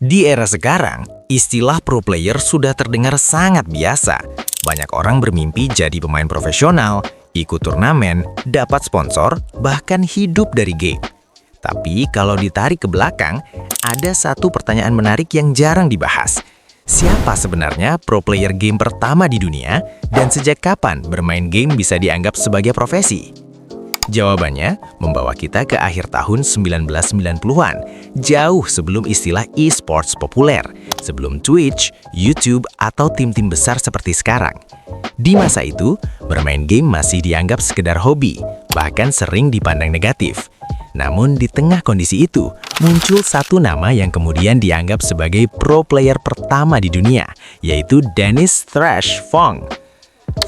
Di era sekarang, istilah pro player sudah terdengar sangat biasa. Banyak orang bermimpi jadi pemain profesional, ikut turnamen, dapat sponsor, bahkan hidup dari game. Tapi kalau ditarik ke belakang, ada satu pertanyaan menarik yang jarang dibahas. Siapa sebenarnya pro player game pertama di dunia, dan sejak kapan bermain game bisa dianggap sebagai profesi? Jawabannya membawa kita ke akhir tahun 1990-an, jauh sebelum istilah e-sports populer, sebelum Twitch, YouTube, atau tim-tim besar seperti sekarang. Di masa itu, bermain game masih dianggap sekedar hobi, bahkan sering dipandang negatif. Namun di tengah kondisi itu, muncul satu nama yang kemudian dianggap sebagai pro player pertama di dunia, yaitu Dennis "Thresh" Fong.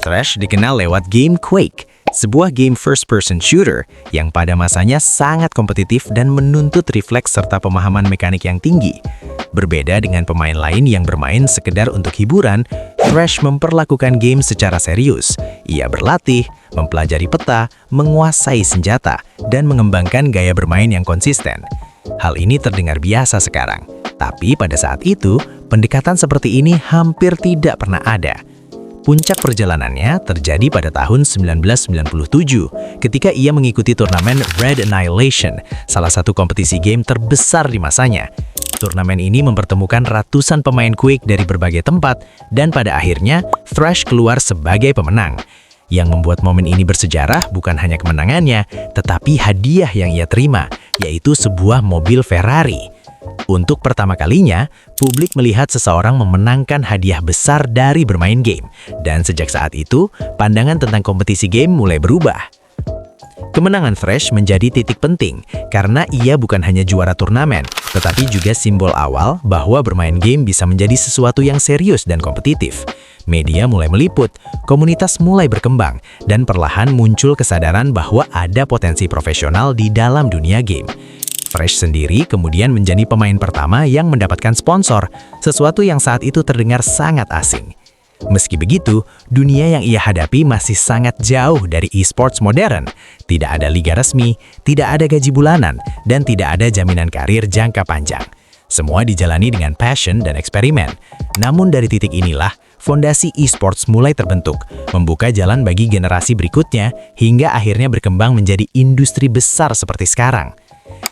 Thresh dikenal lewat game Quake, sebuah game first-person shooter yang pada masanya sangat kompetitif dan menuntut refleks serta pemahaman mekanik yang tinggi. Berbeda dengan pemain lain yang bermain sekedar untuk hiburan, Thresh memperlakukan game secara serius. Ia berlatih, mempelajari peta, menguasai senjata, dan mengembangkan gaya bermain yang konsisten. Hal ini terdengar biasa sekarang, tapi pada saat itu, pendekatan seperti ini hampir tidak pernah ada. Puncak perjalanannya terjadi pada tahun 1997 ketika ia mengikuti turnamen Red Annihilation, salah satu kompetisi game terbesar di masanya. Turnamen ini mempertemukan ratusan pemain Quake dari berbagai tempat dan pada akhirnya Thresh keluar sebagai pemenang. Yang membuat momen ini bersejarah bukan hanya kemenangannya, tetapi hadiah yang ia terima, yaitu sebuah mobil Ferrari. Untuk pertama kalinya, publik melihat seseorang memenangkan hadiah besar dari bermain game. Dan sejak saat itu, pandangan tentang kompetisi game mulai berubah. Kemenangan Thresh menjadi titik penting karena ia bukan hanya juara turnamen, tetapi juga simbol awal bahwa bermain game bisa menjadi sesuatu yang serius dan kompetitif. Media mulai meliput, komunitas mulai berkembang, dan perlahan muncul kesadaran bahwa ada potensi profesional di dalam dunia game. Thresh sendiri kemudian menjadi pemain pertama yang mendapatkan sponsor, sesuatu yang saat itu terdengar sangat asing. Meski begitu, dunia yang ia hadapi masih sangat jauh dari e-sports modern. Tidak ada liga resmi, tidak ada gaji bulanan, dan tidak ada jaminan karir jangka panjang. Semua dijalani dengan passion dan eksperimen. Namun dari titik inilah, fondasi e-sports mulai terbentuk, membuka jalan bagi generasi berikutnya, hingga akhirnya berkembang menjadi industri besar seperti sekarang.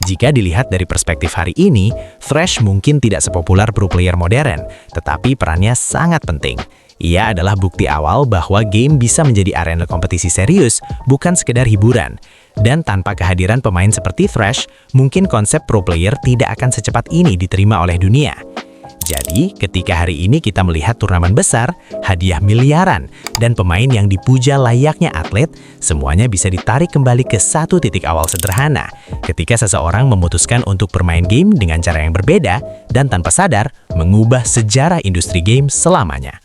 Jika dilihat dari perspektif hari ini, Thresh mungkin tidak sepopuler pro player modern, tetapi perannya sangat penting. Ia adalah bukti awal bahwa game bisa menjadi arena kompetisi serius, bukan sekedar hiburan. Dan tanpa kehadiran pemain seperti Thresh, mungkin konsep pro player tidak akan secepat ini diterima oleh dunia. Jadi, ketika hari ini kita melihat turnamen besar, hadiah miliaran, dan pemain yang dipuja layaknya atlet, semuanya bisa ditarik kembali ke satu titik awal sederhana, ketika seseorang memutuskan untuk bermain game dengan cara yang berbeda, dan tanpa sadar, mengubah sejarah industri game selamanya.